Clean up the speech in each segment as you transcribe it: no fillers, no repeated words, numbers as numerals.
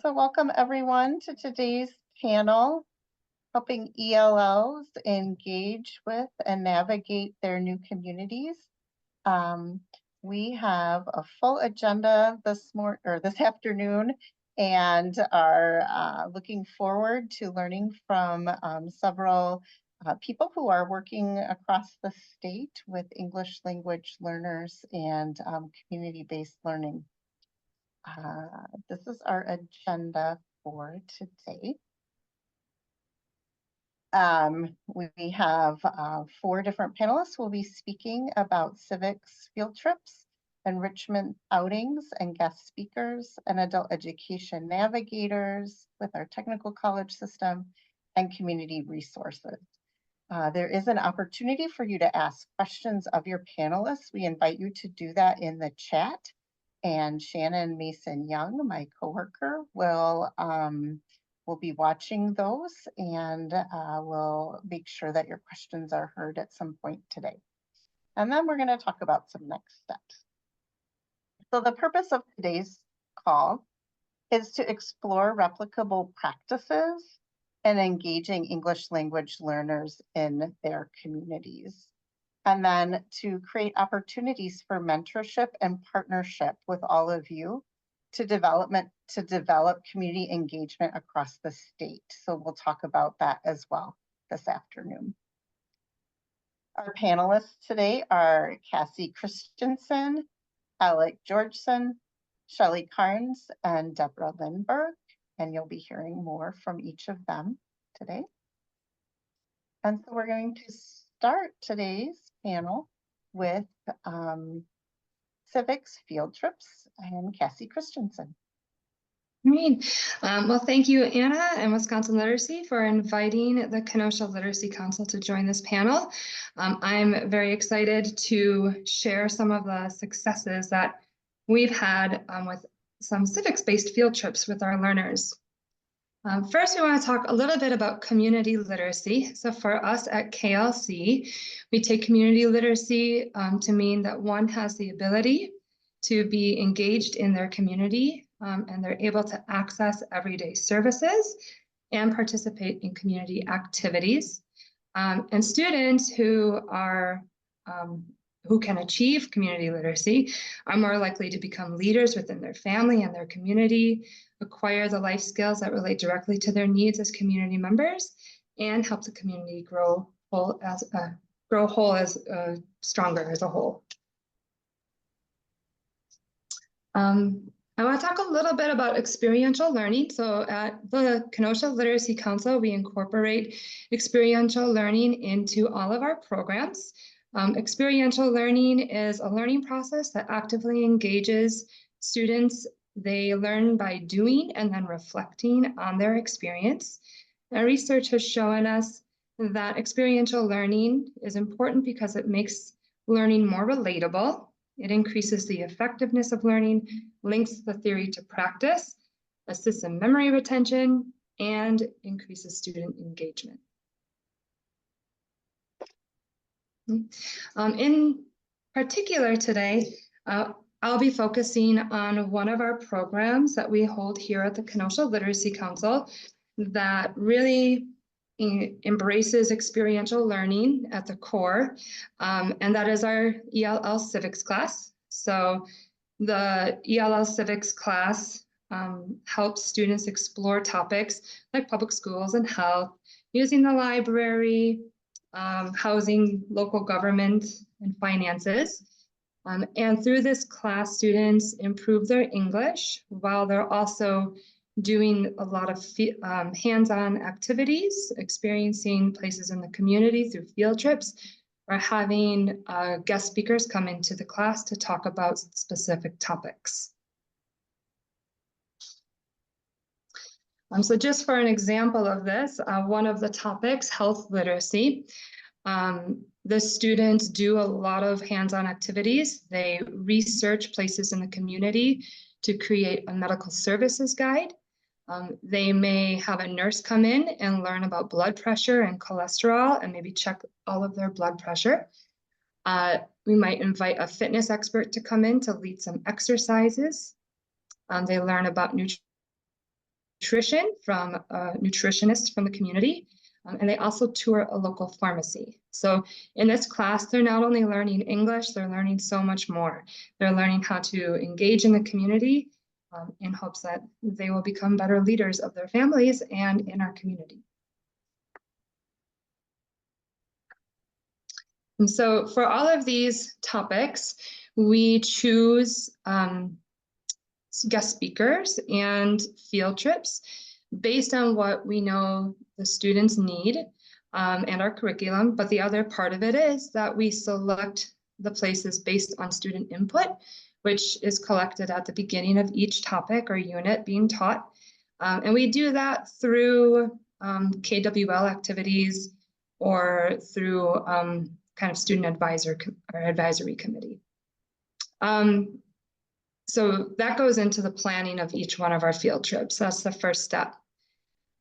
So welcome everyone to today's panel, helping ELLs engage with and navigate their new communities. We have a full agenda this afternoon, and are looking forward to learning from several people who are working across the state with English language learners and community-based learning. This is our agenda for today. We have 4 different panelists who will be speaking about civics field trips, enrichment outings, and guest speakers, and adult education navigators with our technical college system and community resources. There is an opportunity for you to ask questions of your panelists. We invite you to do that in the chat. And Shannon Mason Young, my coworker, will be watching those, and we'll make sure that your questions are heard at some point today. And then we're going to talk about some next steps. So the purpose of today's call is to explore replicable practices and engaging English language learners in their communities, and then to create opportunities for mentorship and partnership with all of you to develop community engagement across the state. So we'll talk about that as well this afternoon. Our panelists today are Cassie Christensen, Alec Georgeson, Shelley Carnes, and Deborah Lindberg, and you'll be hearing more from each of them today. And so we're going to start today's panel with civics field trips and Cassie Christensen. Great. Well, thank you, Anna and Wisconsin Literacy, for inviting the Kenosha Literacy Council to join this panel. I'm very excited to share some of the successes that we've had with some civics-based field trips with our learners. First, we want to talk a little bit about community literacy. So for us at KLC, we take community literacy to mean that one has the ability to be engaged in their community, and they're able to access everyday services and participate in community activities. And students who can achieve community literacy are more likely to become leaders within their family and their community, acquire the life skills that relate directly to their needs as community members, and help the community grow whole as stronger as a whole. I want to talk a little bit about experiential learning. So at the Kenosha Literacy Council, we incorporate experiential learning into all of our programs. Experiential learning is a learning process that actively engages students. They learn by doing and then reflecting on their experience. And research has shown us that experiential learning is important because it makes learning more relatable. It increases the effectiveness of learning, links the theory to practice, assists in memory retention, and increases student engagement. In particular today, I'll be focusing on one of our programs that we hold here at the Kenosha Literacy Council that really embraces experiential learning at the core, and that is our ELL Civics class. So the ELL Civics class helps students explore topics like public schools and health, using the library, housing, local government, and finances. And through this class, students improve their English while they're also doing a lot of hands-on activities, experiencing places in the community through field trips, or having guest speakers come into the class to talk about specific topics. So just for an example of this, one of the topics, health literacy, the students do a lot of hands-on activities. They research places in the community to create a medical services guide. They may have a nurse come in and learn about blood pressure and cholesterol and maybe check all of their blood pressure. We might invite a fitness expert to come in to lead some exercises. They learn about nutrition nutrition from a nutritionist from the community. And they also tour a local pharmacy. So in this class, they're not only learning English, they're learning so much more. They're learning how to engage in the community in hopes that they will become better leaders of their families and in our community. And so for all of these topics, we choose guest speakers and field trips based on what we know the students need and our curriculum. But the other part of it is that we select the places based on student input, which is collected at the beginning of each topic or unit being taught. And we do that through KWL activities or through kind of student advisor or advisory committee. So that goes into the planning of each one of our field trips. That's the first step.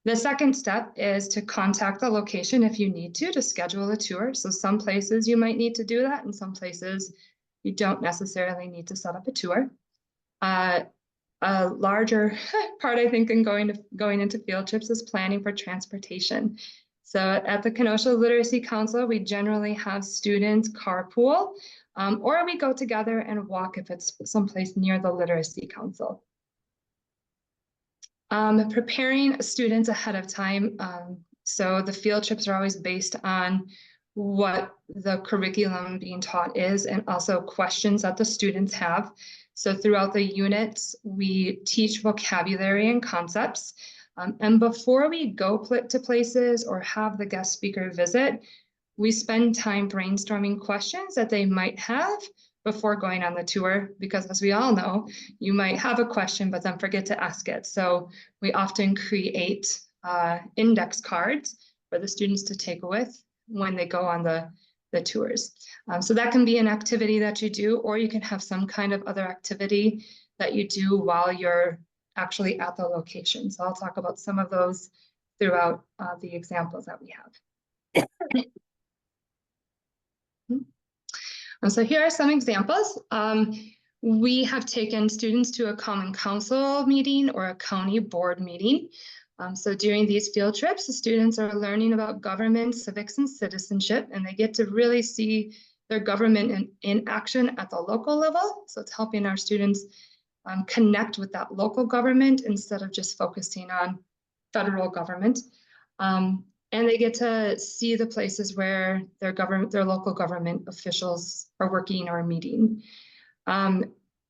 The second step is to contact the location if you need to schedule a tour. So some places you might need to do that, and some places you don't necessarily need to set up a tour. A larger part, I think, in going into field trips is planning for transportation. So at the Kenosha Literacy Council, we generally have students carpool, or we go together and walk if it's someplace near the Literacy Council. Preparing students ahead of time. So the field trips are always based on what the curriculum being taught is and also questions that the students have. So throughout the units, we teach vocabulary and concepts. And before we go to places or have the guest speaker visit, we spend time brainstorming questions that they might have before going on the tour, because as we all know, you might have a question, but then forget to ask it. So we often create index cards for the students to take with when they go on the tours. So that can be an activity that you do, or you can have some kind of other activity that you do while you're actually at the location. So I'll talk about some of those throughout the examples that we have. And so here are some examples. We have taken students to a common council meeting or a county board meeting. So during these field trips, the students are learning about government, civics, and citizenship, and they get to really see their government in action at the local level. So it's helping our students connect with that local government instead of just focusing on federal government. And they get to see the places where their local government officials are working or meeting.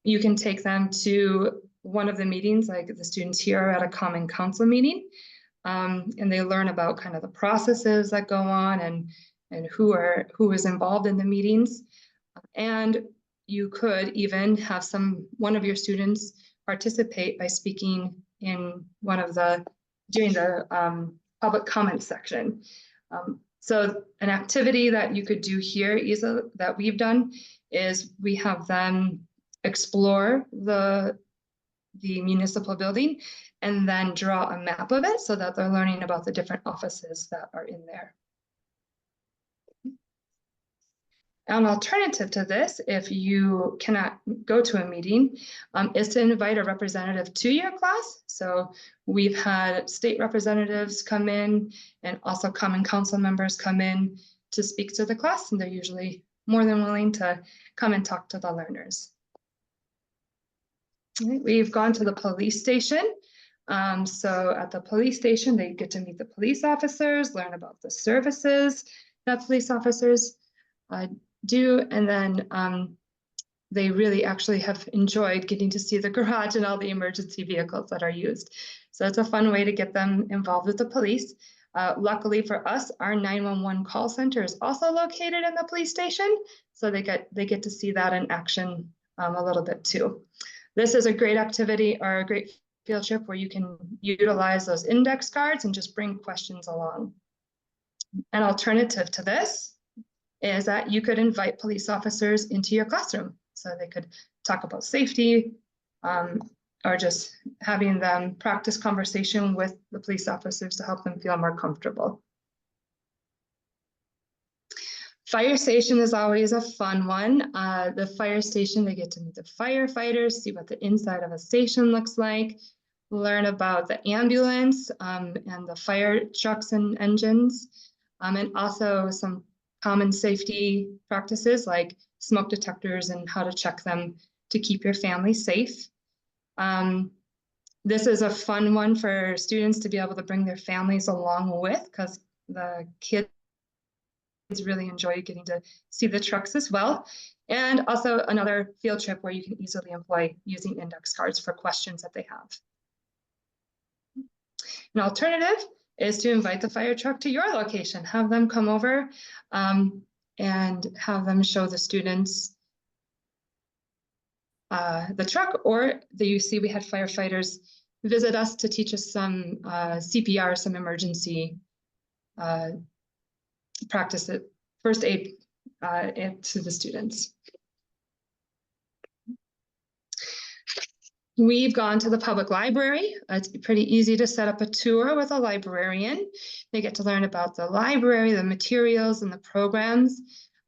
You can take them to one of the meetings, like the students here are at a common council meeting, and they learn about kind of the processes that go on and who is involved in the meetings. And you could even have one of your students participate by speaking in during the public comment section. So an activity that you could do here that we've done is we have them explore the municipal building and then draw a map of it so that they're learning about the different offices that are in there. An alternative to this, if you cannot go to a meeting, is to invite a representative to your class. So we've had state representatives come in and also common council members come in to speak to the class, and they're usually more than willing to come and talk to the learners. We've gone to the police station. So at the police station, they get to meet the police officers, learn about the services that police officers do, and then they really actually have enjoyed getting to see the garage and all the emergency vehicles that are used. So it's a fun way to get them involved with the police. Luckily for us, our 911 call center is also located in the police station, so they get to see that in action a little bit too. This is a great activity or a great field trip where you can utilize those index cards and just bring questions along. An alternative to this is that you could invite police officers into your classroom. So they could talk about safety or just having them practice conversation with the police officers to help them feel more comfortable. Fire station is always a fun one. The fire station, they get to meet the firefighters, see what the inside of a station looks like, learn about the ambulance and the fire trucks and engines, and also some common safety practices like smoke detectors and how to check them to keep your family safe. This is a fun one for students to be able to bring their families along with, because the kids really enjoy getting to see the trucks as well. And also another field trip where you can easily employ using index cards for questions that they have. An alternative is to invite the fire truck to your location, have them come over and have them show the students the truck, or you see we had firefighters visit us to teach us some CPR, some emergency practice, first aid to the students. We've gone to the public library. It's pretty easy to set up a tour with a librarian. They get to learn about the library, the materials, and the programs.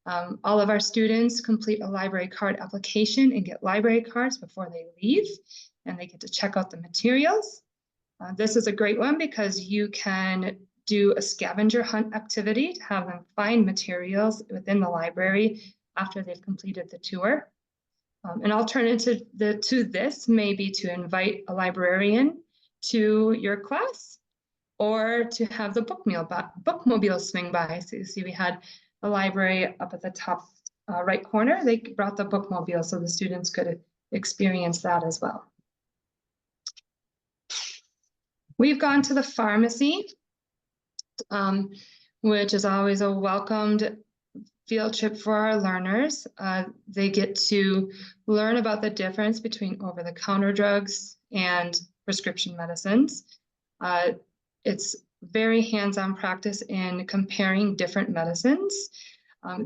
All of our students complete a library card application and get library cards before they leave, and they get to check out the materials. This is a great one because you can do a scavenger hunt activity to have them find materials within the library after they've completed the tour. An alternative to this may be to invite a librarian to your class, or to have the bookmobile swing by. So you see we had a library up at the top right corner. They brought the bookmobile so the students could experience that as well. We've gone to the pharmacy, which is always a welcomed field trip for our learners. They get to learn about the difference between over-the-counter drugs and prescription medicines. It's very hands-on practice in comparing different medicines.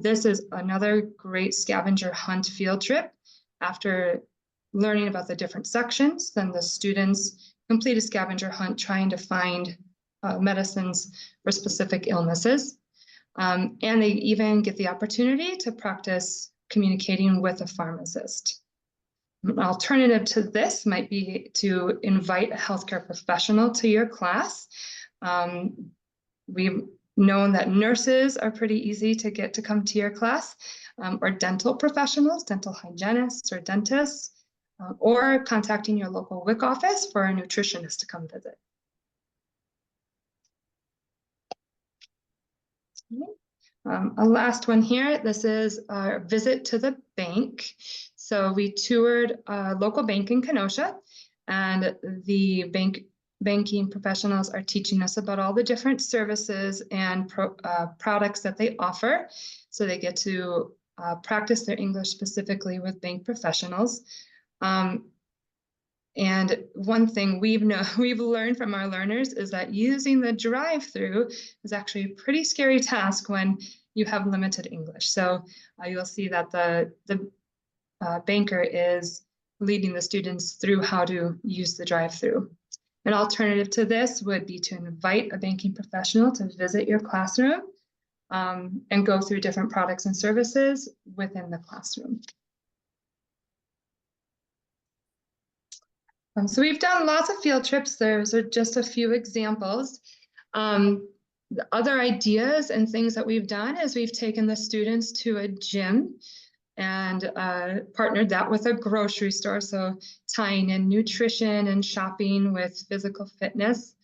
This is another great scavenger hunt field trip. After learning about the different sections, then the students complete a scavenger hunt trying to find medicines for specific illnesses. And they even get the opportunity to practice communicating with a pharmacist. An alternative to this might be to invite a healthcare professional to your class. We've known that nurses are pretty easy to get to come to your class, or dental professionals, dental hygienists or dentists, or contacting your local WIC office for a nutritionist to come visit. A last one here. This is our visit to the bank. So we toured a local bank in Kenosha, and the banking professionals are teaching us about all the different services and products that they offer. So they get to practice their English specifically with bank professionals. And one thing we've learned from our learners is that using the drive-through is actually a pretty scary task when you have limited English. So you'll see that the banker is leading the students through how to use the drive-through. An alternative to this would be to invite a banking professional to visit your classroom and go through different products and services within the classroom. So we've done lots of field trips. Those are just a few examples. The other ideas and things that we've done is we've taken the students to a gym and partnered that with a grocery store. So tying in nutrition and shopping with physical fitness.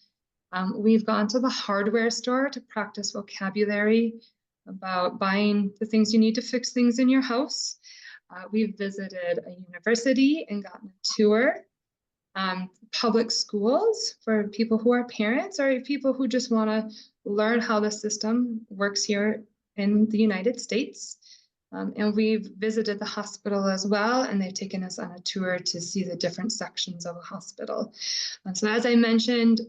We've gone to the hardware store to practice vocabulary about buying the things you need to fix things in your house. We've visited a university and gotten a tour. Public schools for people who are parents or people who just want to learn how the system works here in the United States. And we've visited the hospital as well, and they've taken us on a tour to see the different sections of a hospital. So as I mentioned,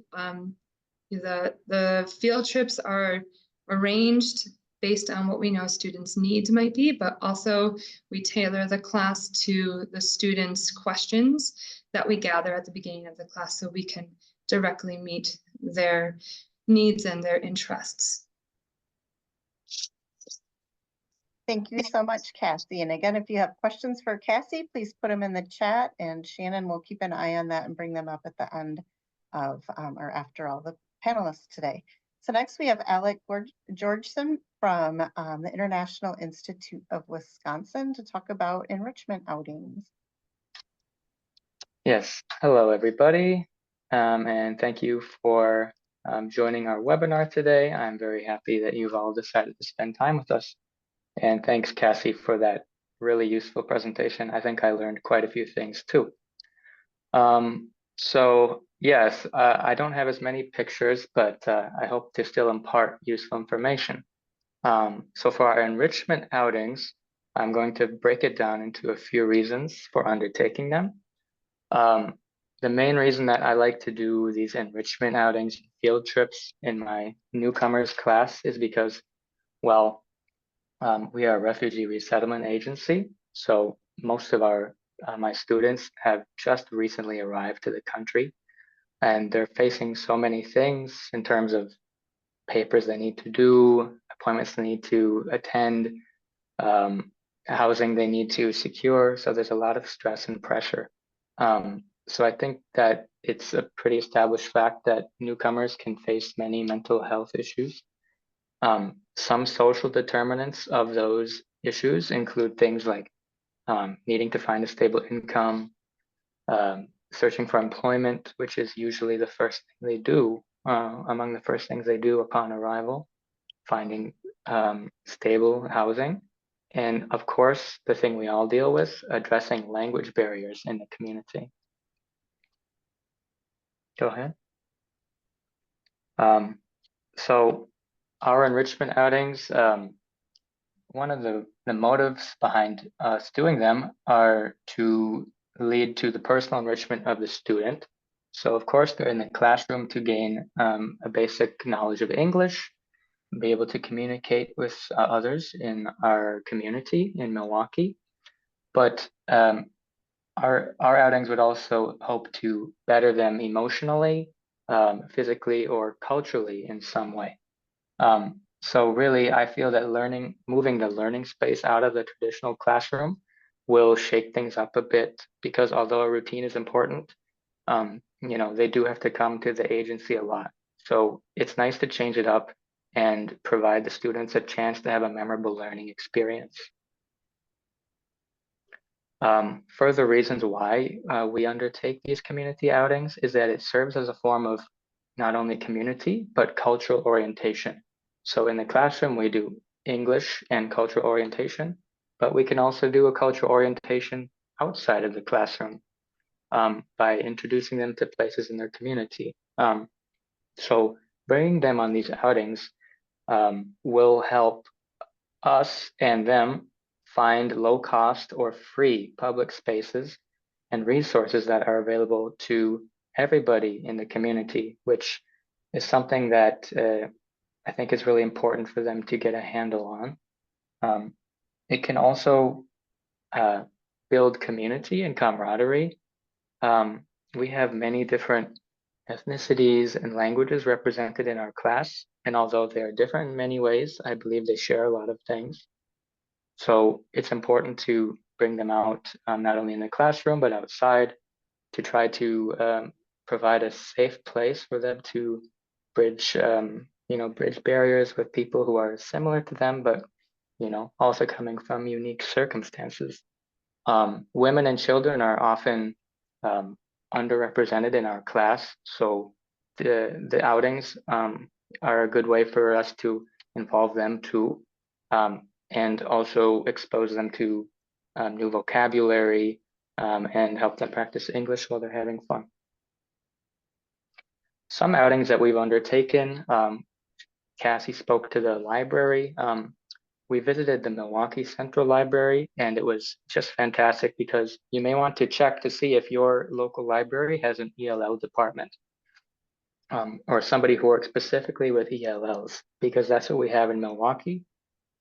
the field trips are arranged based on what we know students' needs might be, but also we tailor the class to the students' questions that we gather at the beginning of the class so we can directly meet their needs and their interests. Thank you so much, Cassie. And again, if you have questions for Cassie, please put them in the chat and Shannon will keep an eye on that and bring them up at the end of, or after all the panelists today. So next we have Alec Georgeson from the International Institute of Wisconsin to talk about enrichment outings. Yes, hello everybody, and thank you for joining our webinar today. I'm very happy that you've all decided to spend time with us. And thanks, Cassie, for that really useful presentation. I think I learned quite a few things too. So yes, I don't have as many pictures, but I hope to still impart useful information. So for our enrichment outings, I'm going to break it down into a few reasons for undertaking them. The main reason that I like to do these enrichment outings, field trips in my newcomers class is because, well, we are a refugee resettlement agency. So most of my students have just recently arrived to the country, and they're facing so many things in terms of papers they need to do, appointments they need to attend, housing they need to secure. So there's a lot of stress and pressure. So I think that it's a pretty established fact that newcomers can face many mental health issues. Some social determinants of those issues include things like needing to find a stable income, searching for employment, which is usually the first thing they do, among the first things they do upon arrival, finding stable housing, and of course, the thing we all deal with, addressing language barriers in the community. Go ahead. So our enrichment outings, one of the motives behind us doing them are to lead to the personal enrichment of the student. So of course, they're in the classroom to gain a basic knowledge of English, be able to communicate with others in our community in Milwaukee. But our outings would also hope to better them emotionally, physically, or culturally in some way. So really, I feel that moving the learning space out of the traditional classroom will shake things up a bit, because although a routine is important, they do have to come to the agency a lot. So it's nice to change it up and provide the students a chance to have a memorable learning experience. Further reasons why we undertake these community outings is that it serves as a form of not only community, but cultural orientation. So in the classroom, we do English and cultural orientation, but we can also do a cultural orientation outside of the classroom by introducing them to places in their community. So bringing them on these outings will help us and them find low cost or free public spaces and resources that are available to everybody in the community, which is something that I think is really important for them to get a handle on. It can also build community and camaraderie. We have many different ethnicities and languages represented in our class, and although they are different in many ways, I believe they share a lot of things. So it's important to bring them out, not only in the classroom, but outside, to try to provide a safe place for them to bridge barriers with people who are similar to them, but, also coming from unique circumstances. Women and children are often underrepresented in our class. So the outings are a good way for us to involve them too, and also expose them to new vocabulary and help them practice English while they're having fun. Some outings that we've undertaken, Cassie spoke to the library. We visited the Milwaukee Central Library, and it was just fantastic because you may want to check to see if your local library has an ELL department or somebody who works specifically with ELLs, because that's what we have in Milwaukee.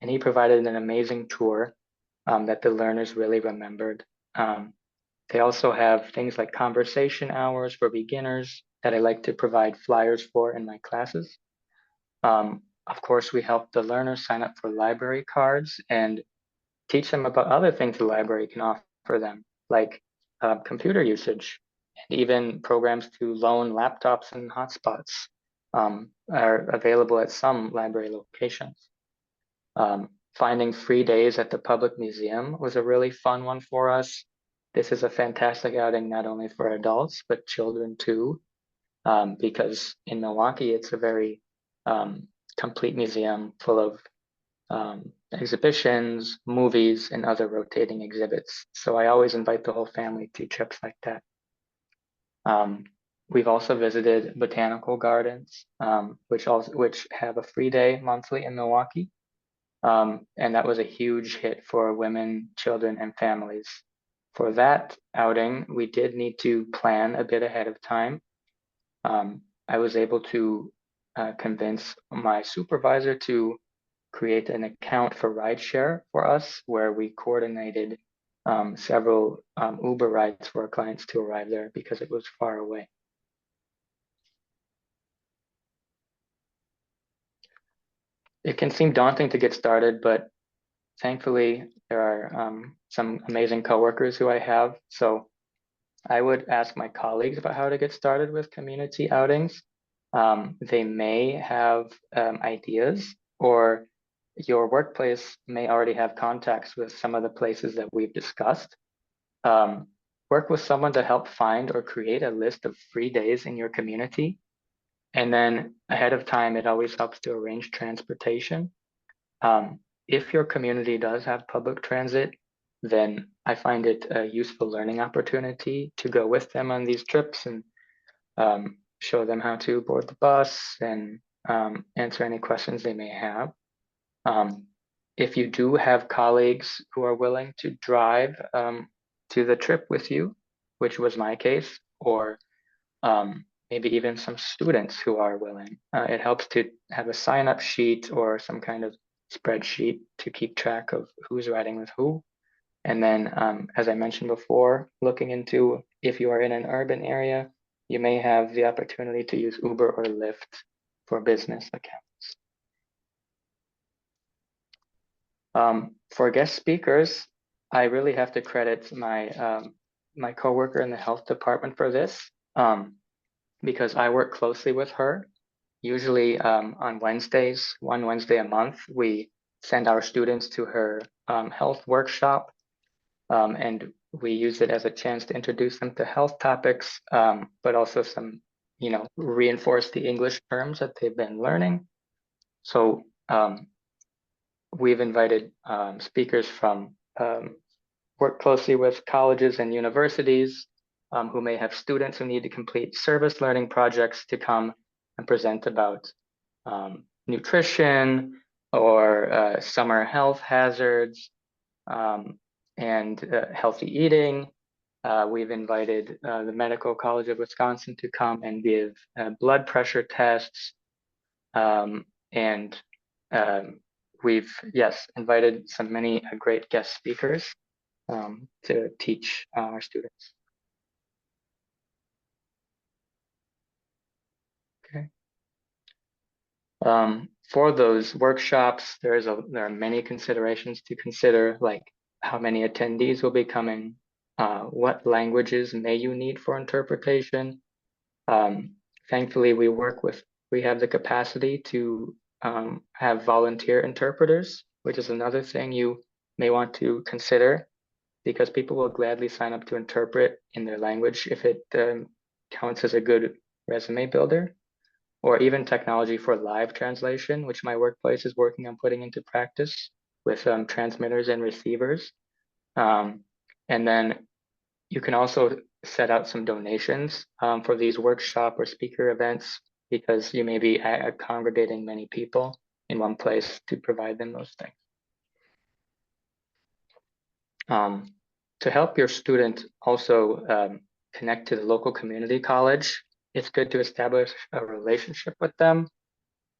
And he provided an amazing tour that the learners really remembered. They also have things like conversation hours for beginners that I like to provide flyers for in my classes. Of course, we help the learners sign up for library cards and teach them about other things the library can offer them, like computer usage and even programs to loan laptops and hotspots are available at some library locations. Finding free days at the public museum was a really fun one for us. This is a fantastic outing, not only for adults, but children too, because in Milwaukee, it's a very complete museum full of exhibitions, movies, and other rotating exhibits. So I always invite the whole family to trips like that. We've also visited botanical gardens, which have a free day monthly in Milwaukee. And that was a huge hit for women, children, and families. For that outing, we did need to plan a bit ahead of time. I was able to convince my supervisor to create an account for rideshare for us, where we coordinated several Uber rides for our clients to arrive there because it was far away. It can seem daunting to get started, but thankfully there are some amazing coworkers who I have. So I would ask my colleagues about how to get started with community outings. They may have ideas, or your workplace may already have contacts with some of the places that we've discussed. Work with someone to help find or create a list of free days in your community. And then ahead of time, it always helps to arrange transportation. If your community does have public transit, then I find it a useful learning opportunity to go with them on these trips and show them how to board the bus and answer any questions they may have. If you do have colleagues who are willing to drive to the trip with you, which was my case, or maybe even some students who are willing, it helps to have a sign-up sheet or some kind of spreadsheet to keep track of who's riding with who. And then, as I mentioned before, looking into if you are in an urban area, you may have the opportunity to use Uber or Lyft for business accounts. For guest speakers, I really have to credit my coworker in the health department for this, because I work closely with her. Usually on Wednesdays, one Wednesday a month, we send our students to her health workshop, and we use it as a chance to introduce them to health topics, but also some, reinforce the English terms that they've been learning. So we've invited speakers from work closely with colleges and universities who may have students who need to complete service learning projects to come and present about nutrition or summer health hazards and healthy eating. We've invited the Medical College of Wisconsin to come and give blood pressure tests. And we've, invited many great guest speakers to teach our students. Okay. For those workshops, there are many considerations to consider, like how many attendees will be coming, what languages may you need for interpretation. Thankfully, we have the capacity to have volunteer interpreters, which is another thing you may want to consider, because people will gladly sign up to interpret in their language if it counts as a good resume builder, or even technology for live translation, which my workplace is working on putting into practice with transmitters and receivers. And then you can also set out some donations for these workshop or speaker events, because you may be congregating many people in one place to provide them those things. To help your student also connect to the local community college, it's good to establish a relationship with them.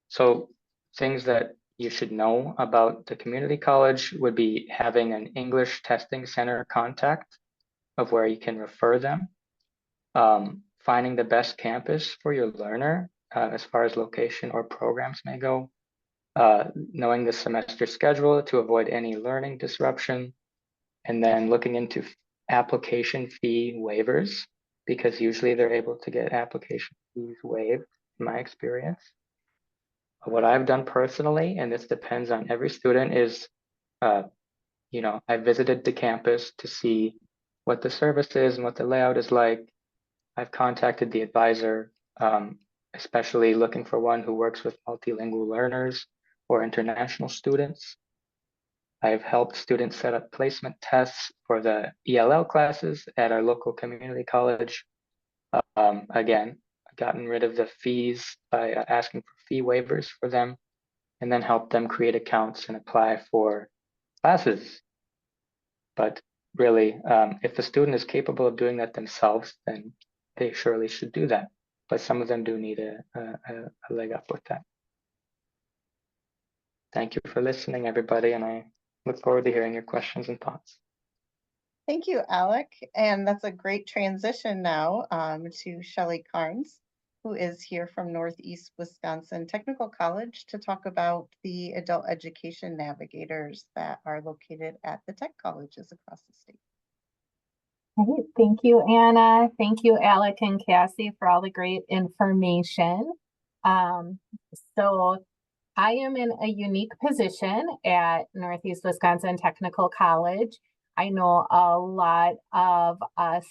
So things that you should know about the community college would be having an English testing center contact of where you can refer them, finding the best campus for your learner as far as location or programs may go, knowing the semester schedule to avoid any learning disruption, and then looking into application fee waivers because usually they're able to get application fees waived, in my experience. What I've done personally, and this depends on every student, is I visited the campus to see what the service is and what the layout is like. I've contacted the advisor, especially looking for one who works with multilingual learners or international students. I've helped students set up placement tests for the ELL classes at our local community college. Again, I've gotten rid of the fees by asking for fee waivers for them, and then help them create accounts and apply for classes. But really, if the student is capable of doing that themselves, then they surely should do that. But some of them do need a leg up with that. Thank you for listening, everybody, and I look forward to hearing your questions and thoughts. Thank you, Alec. And that's a great transition now to Shelley Carnes, who is here from Northeast Wisconsin Technical College to talk about the adult education navigators that are located at the tech colleges across the state. Great. Thank you, Anna. Thank you, Alec and Cassie, for all the great information. So I am in a unique position at Northeast Wisconsin Technical College. I know a lot of us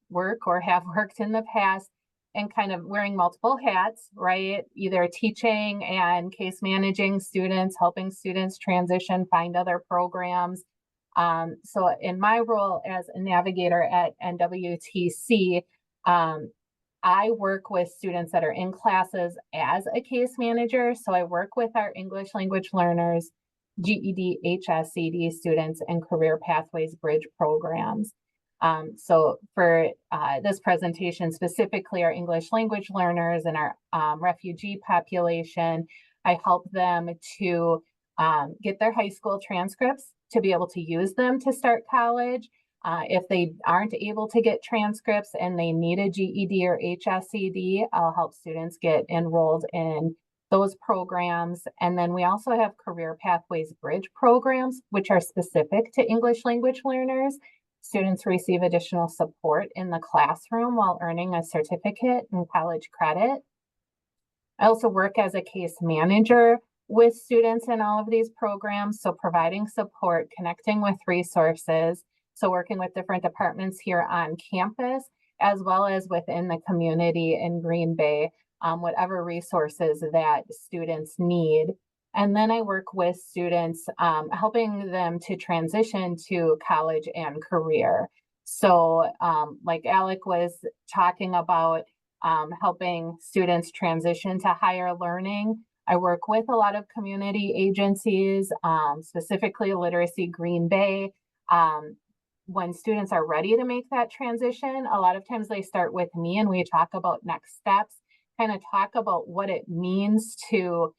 work or have worked in the past and kind of wearing multiple hats, right? Either teaching and case managing students, helping students transition, find other programs. So in my role as a navigator at NWTC, I work with students that are in classes as a case manager. So I work with our English language learners, GED, HSCD students, and Career Pathways Bridge programs. So for this presentation, specifically our English language learners and our refugee population, I help them to get their high school transcripts to be able to use them to start college. If they aren't able to get transcripts and they need a GED or HSCD, I'll help students get enrolled in those programs. And then we also have Career Pathways Bridge programs, which are specific to English language learners. Students receive additional support in the classroom while earning a certificate and college credit. I also work as a case manager with students in all of these programs, so providing support, connecting with resources, so working with different departments here on campus, as well as within the community in Green Bay, whatever resources that students need. And then I work with students, helping them to transition to college and career. So like Alec was talking about, helping students transition to higher learning, I work with a lot of community agencies, specifically Literacy Green Bay. When students are ready to make that transition, a lot of times they start with me and we talk about next steps, kind of talk about what it means to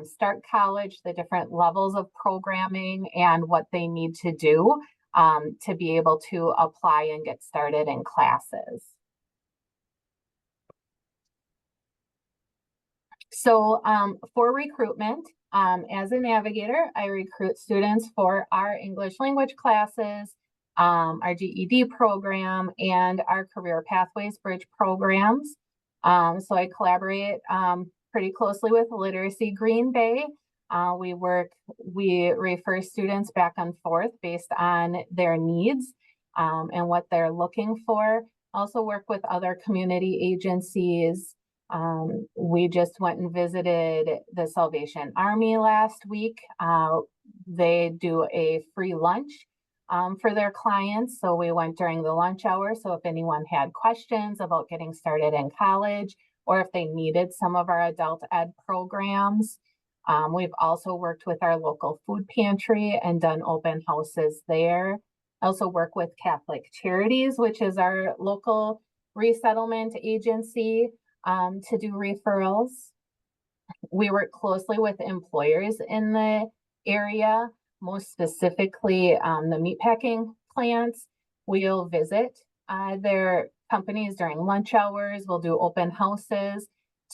start college, the different levels of programming, and what they need to do to be able to apply and get started in classes. So for recruitment, as a navigator, I recruit students for our English language classes, our GED program, and our Career Pathways Bridge programs. So I collaborate pretty closely with Literacy Green Bay. We refer students back and forth based on their needs and what they're looking for. Also work with other community agencies. We just went and visited the Salvation Army last week. They do a free lunch for their clients. So we went during the lunch hour. So if anyone had questions about getting started in college, or if they needed some of our adult ed programs, we've also worked with our local food pantry and done open houses there. I also work with Catholic Charities, which is our local resettlement agency, to do referrals. We work closely with employers in the area, most specifically the meatpacking plants. We'll visit their companies during lunch hours. We'll do open houses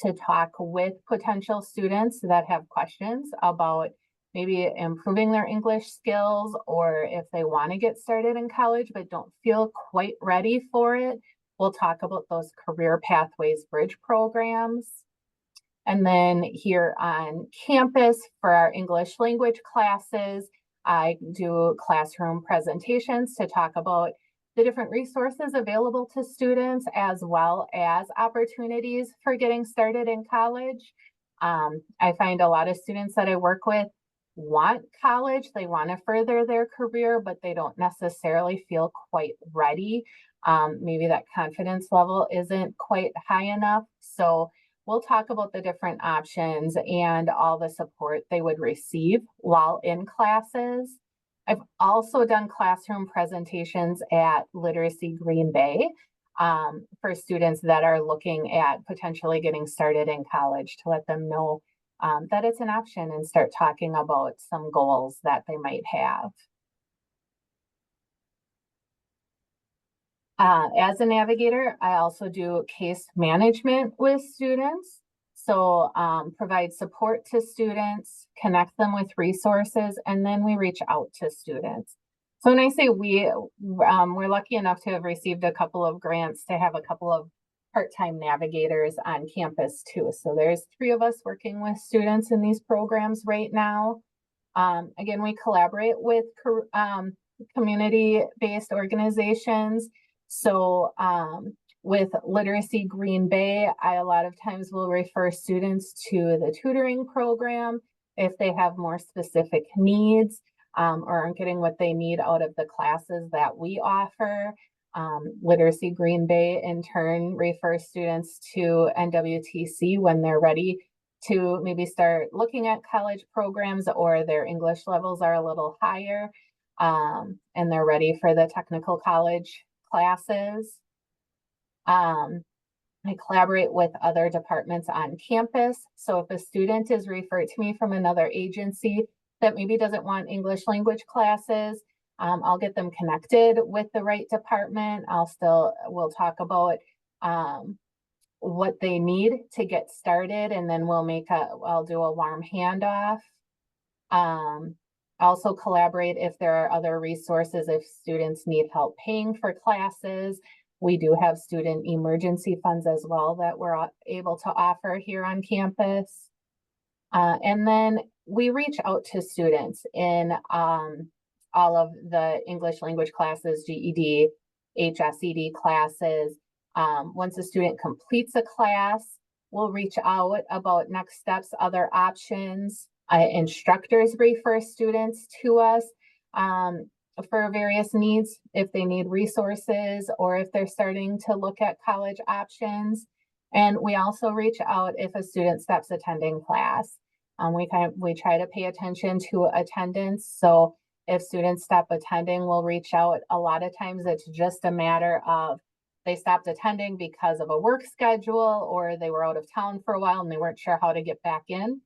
to talk with potential students that have questions about maybe improving their English skills, or if they want to get started in college but don't feel quite ready for it. we'll talk about those career pathways bridge programs. And then here on campus for our English language classes, I do classroom presentations to talk about the different resources available to students as well as opportunities for getting started in college. I find a lot of students that I work with want college, they want to further their career, but they don't necessarily feel quite ready. Maybe that confidence level isn't quite high enough. So we'll talk about the different options and all the support they would receive while in classes. I've also done classroom presentations at Literacy Green Bay for students that are looking at potentially getting started in college to let them know that it's an option and start talking about some goals that they might have. As a navigator, I also do case management with students. So provide support to students, connect them with resources, and then we reach out to students. So when I say we're lucky enough to have received a couple of grants to have a couple of part-time navigators on campus too. So there's 3 of us working with students in these programs right now. Again, we collaborate with community-based organizations. So with Literacy Green Bay, I a lot of times will refer students to the tutoring program if they have more specific needs or aren't getting what they need out of the classes that we offer. Literacy Green Bay in turn refers students to NWTC when they're ready to maybe start looking at college programs or their English levels are a little higher and they're ready for the technical college classes. I collaborate with other departments on campus. So if a student is referred to me from another agency that maybe doesn't want English language classes, I'll get them connected with the right department. We'll talk about what they need to get started, and then I'll do a warm handoff. Also collaborate if there are other resources, if students need help paying for classes. We do have student emergency funds as well that we're able to offer here on campus. And then we reach out to students in all of the English language classes, GED, HSED classes. Once a student completes a class, we'll reach out about next steps, other options. Instructors refer students to us for various needs, if they need resources or if they're starting to look at college options. And we also reach out if a student stops attending class. We try to pay attention to attendance. So if students stop attending, we'll reach out. A lot of times it's just a matter of they stopped attending because of a work schedule or they were out of town for a while and they weren't sure how to get back in.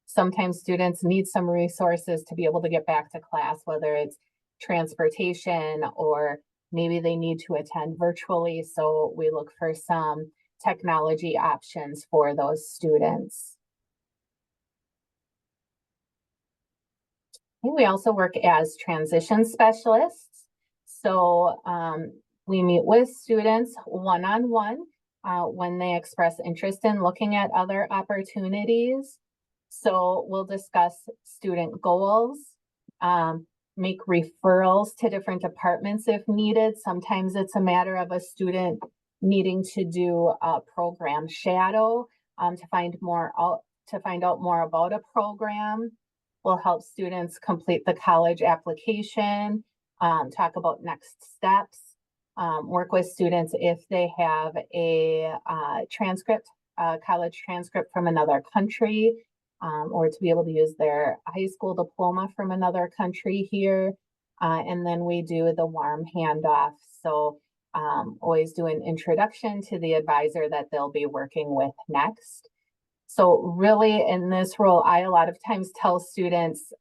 Sometimes students need some resources to be able to get back to class, whether it's transportation or maybe they need to attend virtually. So we look for some technology options for those students. We also work as transition specialists. So we meet with students one-on-one when they express interest in looking at other opportunities. So we'll discuss student goals, make referrals to different departments if needed. Sometimes it's a matter of a student needing to do a program shadow to find out more about a program. We'll help students complete the college application, talk about next steps, work with students if they have a college transcript from another country, or to be able to use their high school diploma from another country here. And then we do the warm handoff. So always do an introduction to the advisor that they'll be working with next. So really in this role, I a lot of times tell students,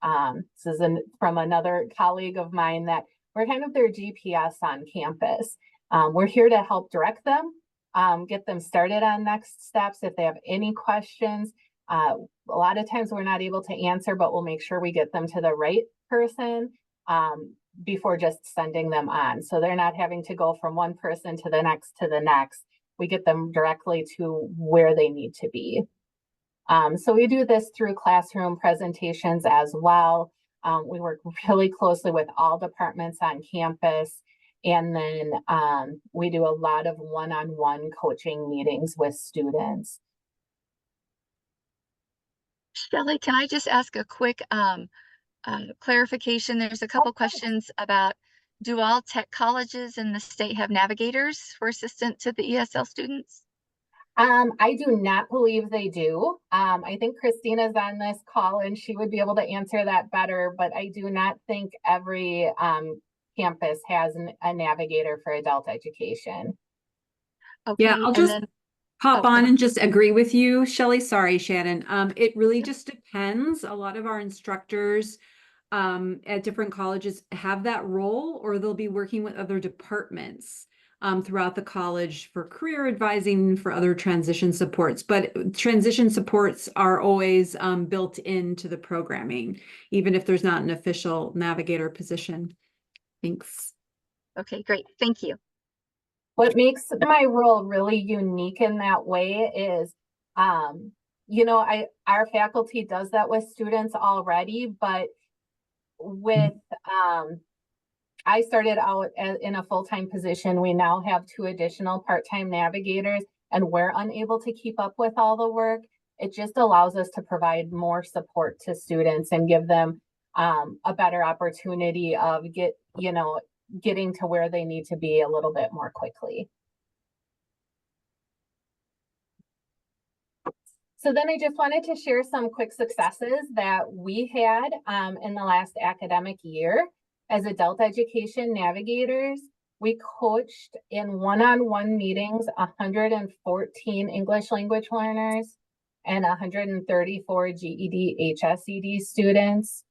this is from another colleague of mine, that we're kind of their GPS on campus. We're here to help direct them, get them started on next steps. If they have any questions, a lot of times we're not able to answer, but we'll make sure we get them to the right person. before just sending them on. So they're not having to go from one person to the next to the next. We get them directly to where they need to be. So we do this through classroom presentations as well. We work really closely with all departments on campus. And then we do a lot of one-on-one coaching meetings with students. Shelley, can I just ask a quick clarification? There's a couple questions about, do all tech colleges in the state have navigators for assistance to the ESL students? I do not believe they do. I think Christina's on this call and she would be able to answer that better, but I do not think every campus has a navigator for adult education. Okay, Yeah, I'll and just then hop oh, on and just agree with you, Shelley. Sorry, Shannon. It really just depends. A lot of our instructors at different colleges have that role, or they'll be working with other departments throughout the college for career advising, for other transition supports. But transition supports are always built into the programming, even if there's not an official navigator position. Thanks. okay, great. Thank you. What makes my role really unique in that way is, you know, our faculty does that with students already, but with, I started out in a full-time position. We now have 2 additional part-time navigators, and we're unable to keep up with all the work. It just allows us to provide more support to students and give them a better opportunity of getting to where they need to be a little bit more quickly. So then I just wanted to share some quick successes that we had in the last academic year. As adult education navigators, we coached in one-on-one meetings 114 English language learners and 134 GED, HSED students.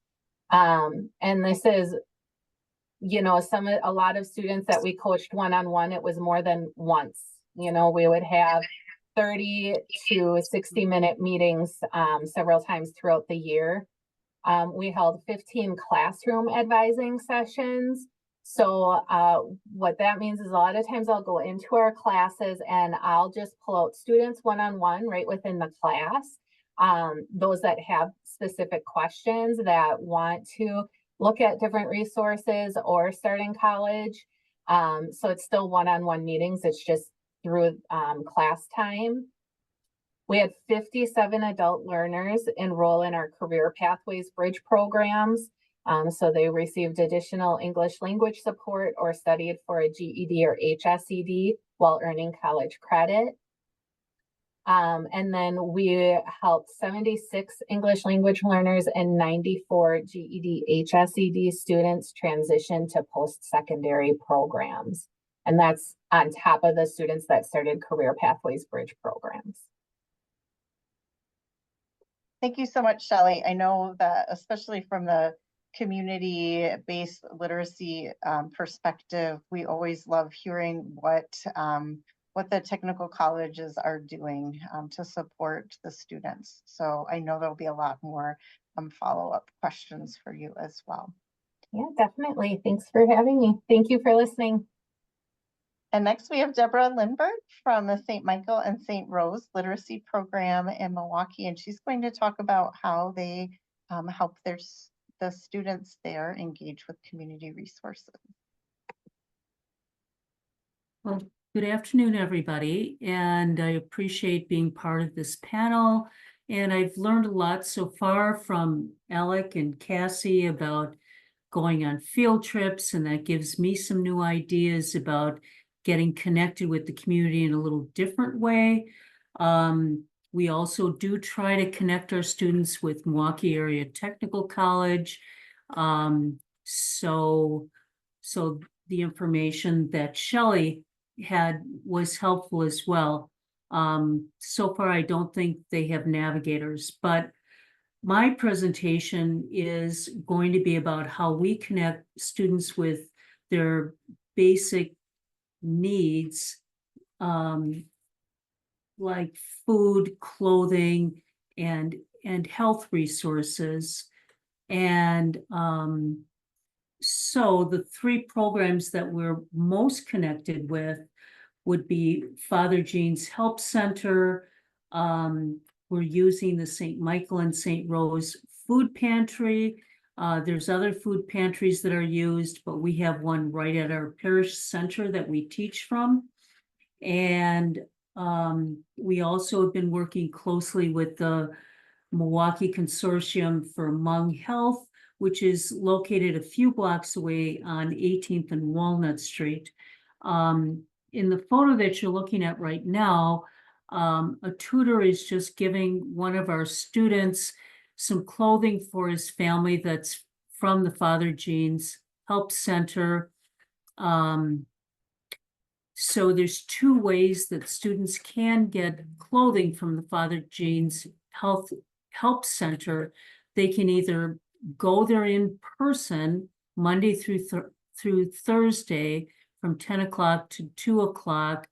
And this is, you know, a lot of students that we coached one-on-one, it was more than once. You know, we would have 30 to 60-minute meetings several times throughout the year. We held 15 classroom advising sessions. So what that means is a lot of times I'll go into our classes and I'll just pull out students one-on-one right within the class. Those that have specific questions that want to look at different resources or starting college. So it's still one-on-one meetings. It's just through class time. We had 57 adult learners enroll in our Career Pathways Bridge programs. So they received additional English language support or studied for a GED or HSED while earning college credit. And then we helped 76 English language learners and 94 GED, HSED students transition to post-secondary programs. And that's on top of the students that started Career Pathways Bridge programs. Thank you so much, Shelley. I know that especially from the community-based literacy perspective, we always love hearing what the technical colleges are doing to support the students. So I know there'll be a lot more follow-up questions for you as well. Yeah, definitely. Thanks for having me. Thank you for listening. And next we have Deborah Lindbergh from the St. Michael and St. Rose Literacy Program in Milwaukee, and she's going to talk about how they help the students there engage with community resources. Well, good afternoon, everybody, and I appreciate being part of this panel. And I've learned a lot so far from Alec and Cassie about going on field trips, and that gives me some new ideas about getting connected with the community in a little different way. We also do try to connect our students with Milwaukee Area Technical College. So the information that Shelley had was helpful as well. So far, I don't think they have navigators, but my presentation is going to be about how we connect students with their basic needs, like food, clothing, and health resources. And So the three programs that we're most connected with would be Father Jean's Help Center. We're using the St. Michael and St. Rose Food Pantry. There's other food pantries that are used, but we have one right at our parish center that we teach from. And we also have been working closely with the Milwaukee Consortium for Hmong Health, which is located a few blocks away on 18th and Walnut Street. In the photo that you're looking at right now, a tutor is just giving one of our students some clothing for his family that's from the Father Jean's Help Center. So there's two ways that students can get clothing from the Father Jean's Help Center. They can either go there in person Monday through Thursday from 10 o'clock to 2 o'clock.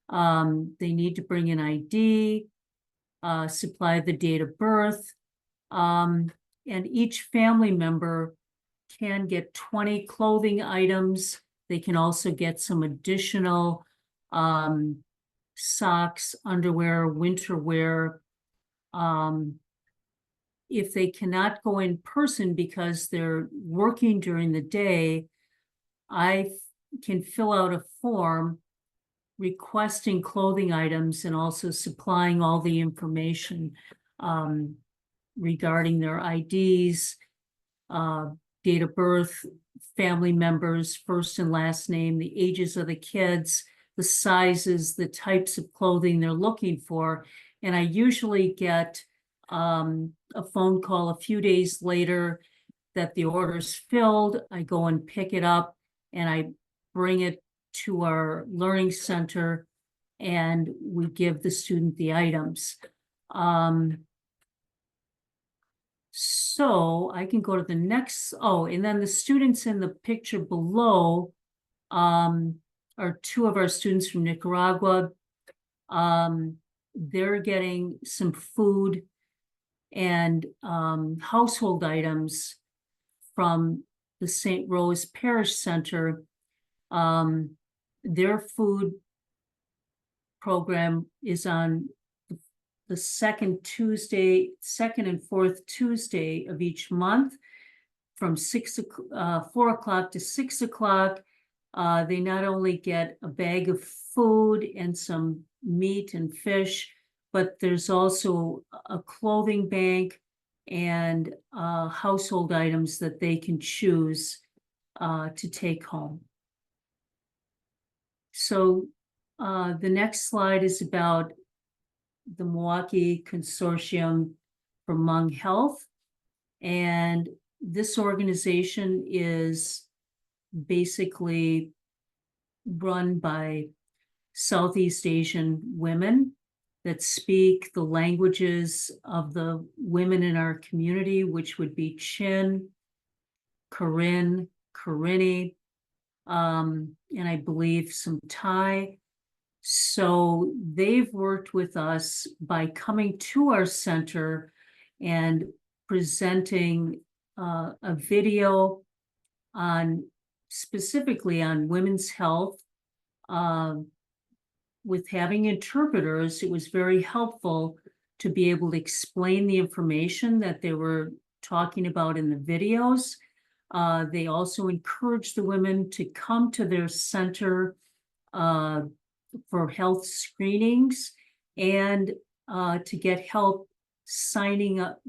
They need to bring an ID, supply the date of birth, and each family member can get 20 clothing items. They can also get some additional socks, underwear, winter wear. If they cannot go in person because they're working during the day, I can fill out a form requesting clothing items and also supplying all the information regarding their IDs, date of birth, family members, first and last name, the ages of the kids, the sizes, the types of clothing they're looking for. And I usually get a phone call a few days later that the order's filled. I go and pick it up and I bring it to our learning center and we give the student the items. So I can go to the next, and then the students in the picture below are two of our students from Nicaragua. They're getting some food and household items from the St. Rose Parish Center. Their food program is on the second and fourth Tuesday of each month from 4 o'clock to 6 o'clock. They not only get a bag of food and some meat and fish, but there's also a clothing bank and household items that they can choose to take home. So the next slide is about the Milwaukee Consortium for Hmong Health. And this organization is basically run by Southeast Asian women that speak the languages of the women in our community, which would be Chin, Karen, Karenni, and I believe some Thai. So they've worked with us by coming to our center and presenting a video specifically on women's health. With having interpreters, it was very helpful to be able to explain the information that they were talking about in the videos. They also encouraged the women to come to their center for health screenings and to get help signing up,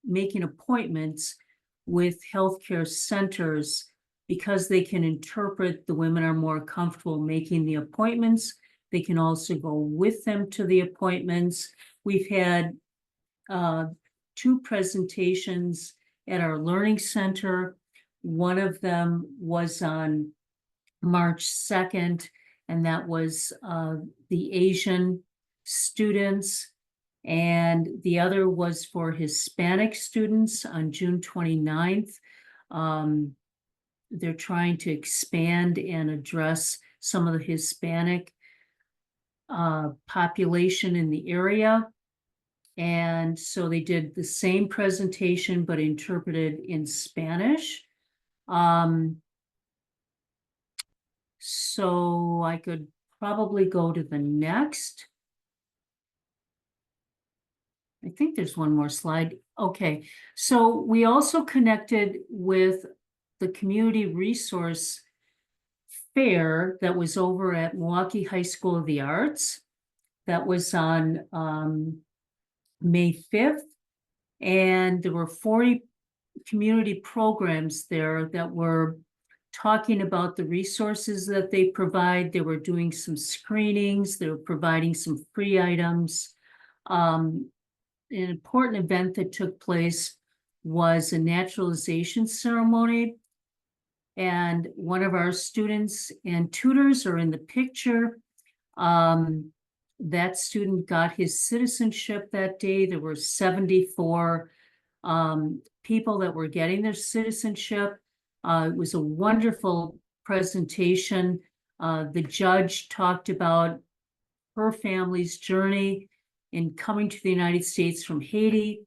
making appointments with healthcare centers. Because they can interpret, the women are more comfortable making the appointments. They can also go with them to the appointments. We've had 2 presentations at our learning center. One of them was on March 2nd, and that was the Asian students. And the other was for Hispanic students on June 29th. They're trying to expand and address some of the Hispanic population in the area. And so they did the same presentation, but interpreted in Spanish. So I could probably go to the next. I think there's one more slide. Okay, so we also connected with the community resource fair that was over at Milwaukee High School of the Arts. That was on May 5th. And there were 40 community programs there that were talking about the resources that they provide. They were doing some screenings. They were providing some free items. An important event that took place was a naturalization ceremony. And one of our students and tutors are in the picture. That student got his citizenship that day. There were 74 people that were getting their citizenship. It was a wonderful presentation. The judge talked about her family's journey in coming to the United States from Haiti.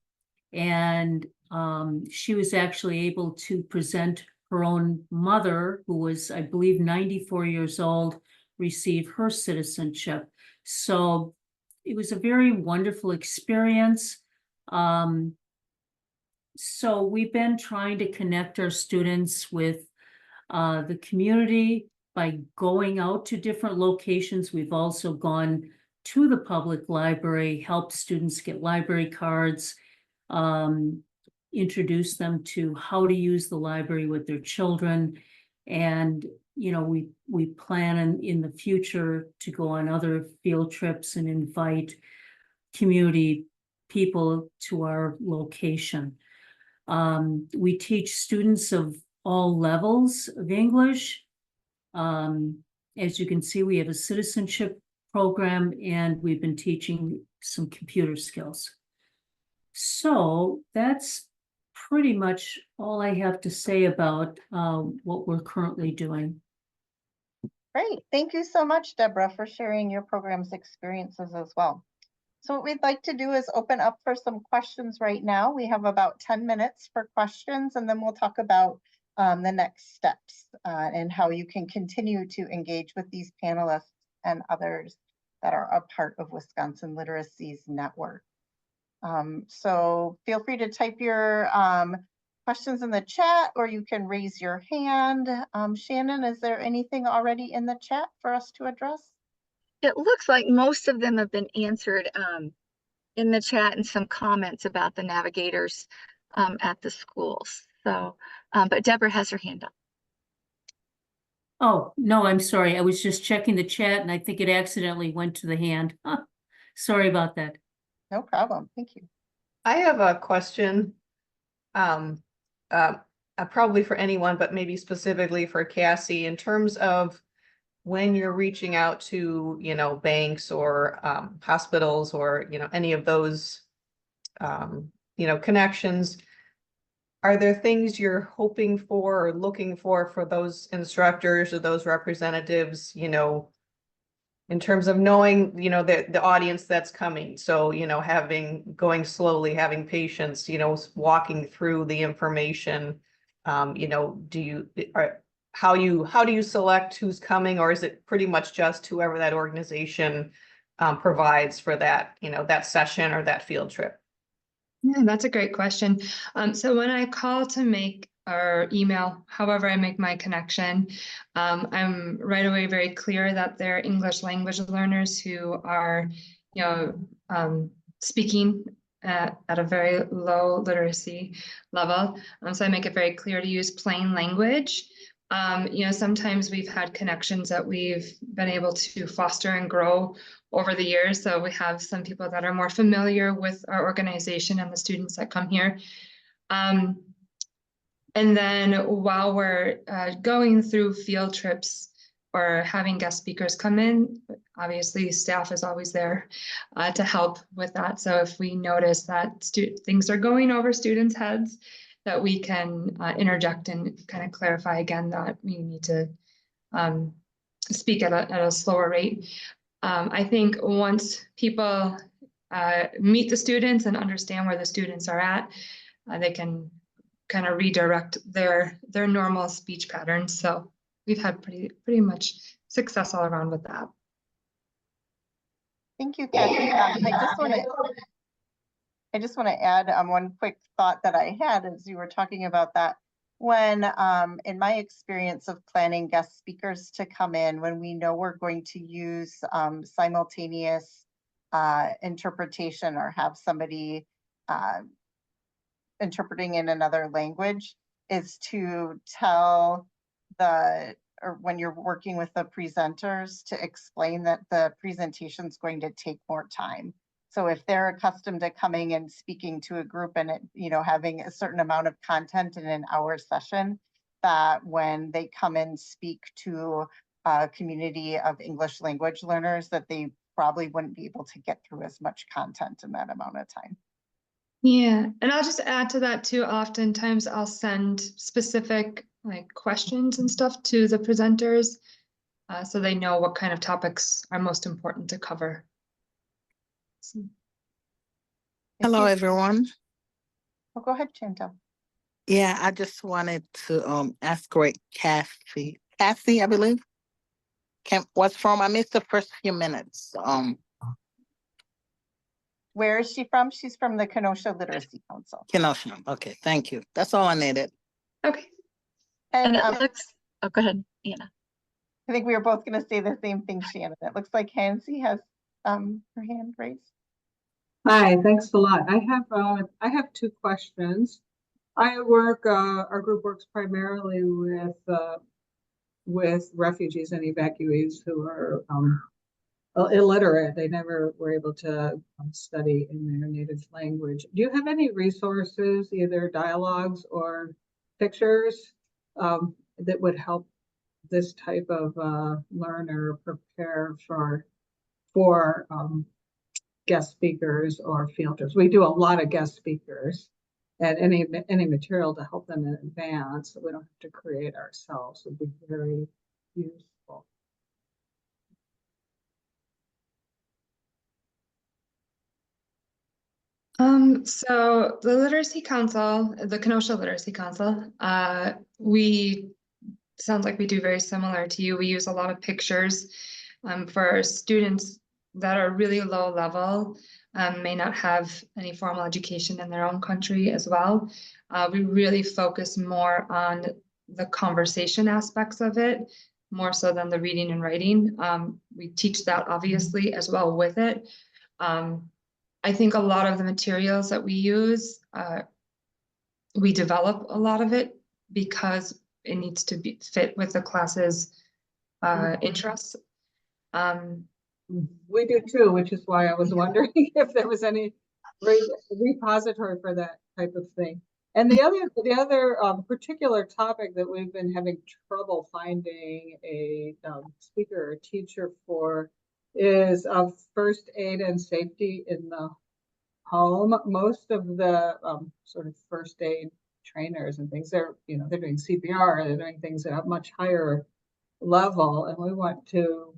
And she was actually able to present her own mother, who was, I believe, 94 years old, receive her citizenship. So it was a very wonderful experience. So we've been trying to connect our students with the community by going out to different locations. We've also gone to the public library, helped students get library cards, introduce them to how to use the library with their children. And, you know, we plan in the future to go on other field trips and invite community people to our location. We teach students of all levels of English. As you can see, we have a citizenship program, and we've been teaching some computer skills. So that's pretty much all I have to say about what we're currently doing. Great. Thank you so much, Deborah, for sharing your program's experiences as well. So what we'd like to do is open up for some questions right now. We have about 10 minutes for questions, and then we'll talk about the next steps and how you can continue to engage with these panelists and others that are a part of Wisconsin Literacy's network. So feel free to type your questions in the chat, or you can raise your hand. Shannon, is there anything already in the chat for us to address? It looks like most of them have been answered in the chat, and some comments about the navigators at the schools. So, but Deborah has her hand up. Oh, no, I'm sorry. I was just checking the chat, and I think it accidentally went to the hand. Sorry about that. No problem. Thank you. I have a question, probably for anyone, but maybe specifically for Cassie, in terms of when you're reaching out to, you know, banks or hospitals or, you know, any of those, you know, connections. Are there things you're hoping for or looking for those instructors or those representatives, you know, in terms of knowing, you know, the audience that's coming? So, you know, going slowly, having patience, you know, walking through the information, you know, how do you select who's coming, or is it pretty much just whoever that organization provides for that, you know, that session or that field trip? Yeah, that's a great question. So when I call to make or email, however I make my connection, I'm right away very clear that they're English language learners who are, you know, speaking at a very low literacy level. So I make it very clear to use plain language. You know, sometimes we've had connections that we've been able to foster and grow over the years. So we have some people that are more familiar with our organization and the students that come here. And then while we're going through field trips or having guest speakers come in, obviously staff is always there to help with that. So if we notice that things are going over students' heads, that we can interject and kind of clarify again that we need to speak at a slower rate. I think once people meet the students and understand where the students are at, they can kind of redirect their normal speech patterns. So we've had pretty much success all around with that. Thank you, Kathy. I just want to add one quick thought that I had as you were talking about that. When, in my experience of planning guest speakers to come in, when we know we're going to use simultaneous interpretation or have somebody interpreting in another language, is to tell or when you're working with the presenters, to explain that the presentation is going to take more time. So if they're accustomed to coming and speaking to a group and it, having a certain amount of content in an hour session, that when they come and speak to a community of English language learners, that they probably wouldn't be able to get through as much content in that amount of time. Yeah, and I'll just add to that too. Oftentimes I'll send specific questions and stuff to the presenters so they know what kind of topics are most important to cover. So. Hello, everyone. Oh, go ahead, Chantel. Yeah, I just wanted to ask Cassie, I believe. What's from? I missed the first few minutes. Where is she from? She's from the Kenosha Literacy Council. Kenosha. Okay, thank you. That's all I needed. Okay. And it looks, oh, go ahead, Anna. I think we were both going to say the same thing, Shannon. It looks like Hansi has her hand raised. Hi, thanks a lot. I have two questions. Our group works primarily with refugees and evacuees who are illiterate. They never were able to study in their native language. Do you have any resources, either dialogues or pictures, that would help this type of learner prepare for guest speakers or field trips? We do a lot of guest speakers, and any material to help them in advance that we don't have to create ourselves would be very useful. So the Literacy Council, the Kenosha Literacy Council, sounds like we do very similar to you. We use a lot of pictures for students that are really low level, may not have any formal education in their own country as well. We really focus more on the conversation aspects of it, more so than the reading and writing. We teach that obviously as well with it. I think a lot of the materials that we use, we develop a lot of it because it needs to be fit with the class's interests. We do too, which is why I was wondering if there was any repository for that type of thing. And the other particular topic that we've been having trouble finding a speaker or teacher for is first aid and safety in the home. Most of the sort of first aid trainers and things, they're doing CPR, they're doing things at a much higher level, and we want to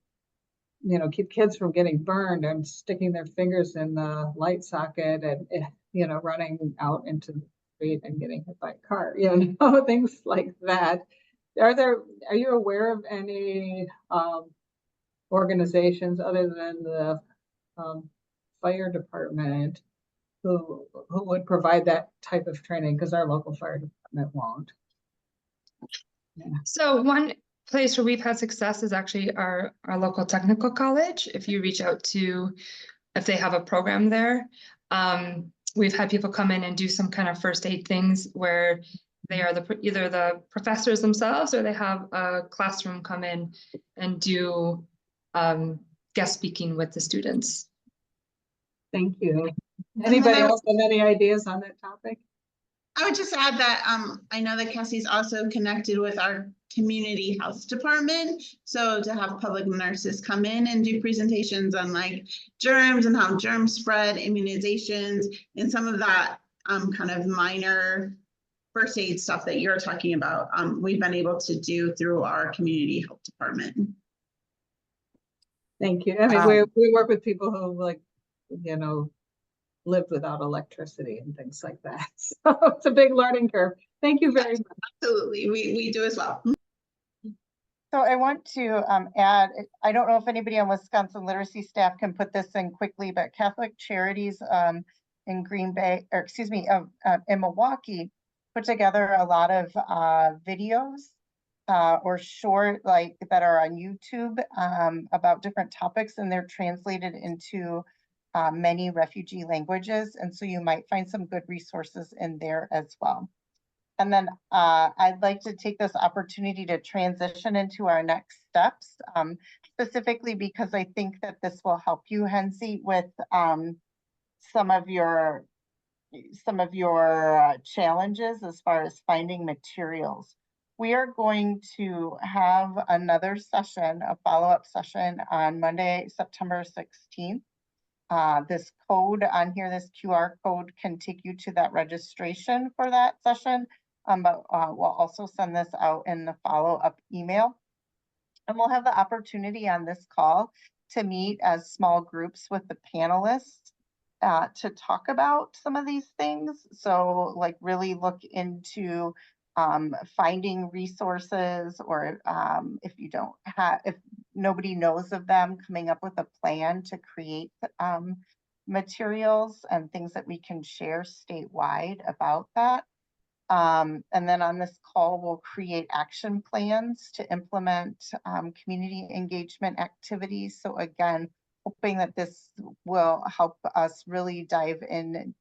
keep kids from getting burned and sticking their fingers in the light socket and running out into the street and getting hit by a car, things like that. Are you aware of any organizations other than the fire department who would provide that type of training? Because our local fire department won't. Yeah. So one place where we've had success is actually our local technical college. If you reach out if they have a program there, we've had people come in and do some kind of first aid things where they are either the professors themselves or they have a classroom come in and do guest speaking with the students. Thank you. Anybody else have any ideas on that topic? I would just add that I know that Cassie's also connected with our community health department. So to have public nurses come in and do presentations on germs and how germs spread, immunizations, and some of that kind of minor first aid stuff that you're talking about, we've been able to do through our community health department. Thank you. I mean, we work with people who lived without electricity and things like that. So it's a big learning curve. Thank you very much. Absolutely. We do as well. So I want to add, I don't know if anybody on Wisconsin literacy staff can put this in quickly, but Catholic Charities in Green Bay, or excuse me, in Milwaukee, put together a lot of videos or short, like that are on YouTube about different topics, and they're translated into many refugee languages. And so you might find some good resources in there as well. And then I'd like to take this opportunity to transition into our next steps, specifically because I think that this will help you, Hensi, with some of your challenges as far as finding materials. We are going to have another session, a follow-up session on Monday, September 16th. This code on here, this QR code can take you to that registration for that session. But we'll also send this out in the follow-up email. And we'll have the opportunity on this call to meet as small groups with the panelists to talk about some of these things. So like really look into finding resources, or if you don't have, if nobody knows of them, coming up with a plan to create materials and things that we can share statewide about that. And then on this call, we'll create action plans to implement community engagement activities. So again, hoping that this will help us really dive in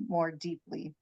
more deeply